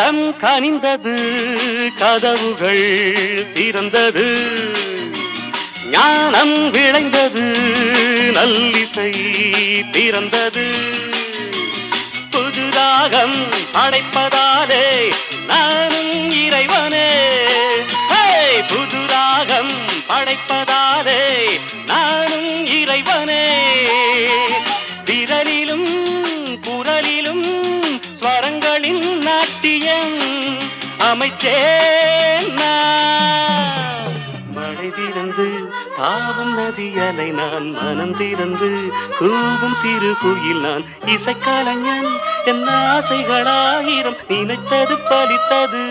ராகம் கனிந்தது, கதவுகள் திறந்தது, ஞானம் விளைந்தது, நல்லிசை பிறந்தது. புது ராகம் படைப்பதாலே நானும் இறைவனே, புது ராகம் படைப்பதாலே நானும் இறைவனே. விரலிலும் குரலிலும் ஸ்வரங்களின் நாட்டியம் அமைச்சேன் நான். மழை திறந்து தாவும் நதியலை நான், மனம் திறந்து கூவும் சிறு குயில் நான். இசைக்கலைஞன் என் ஆசைகளாயிரம் நினைத்தது பலித்தது.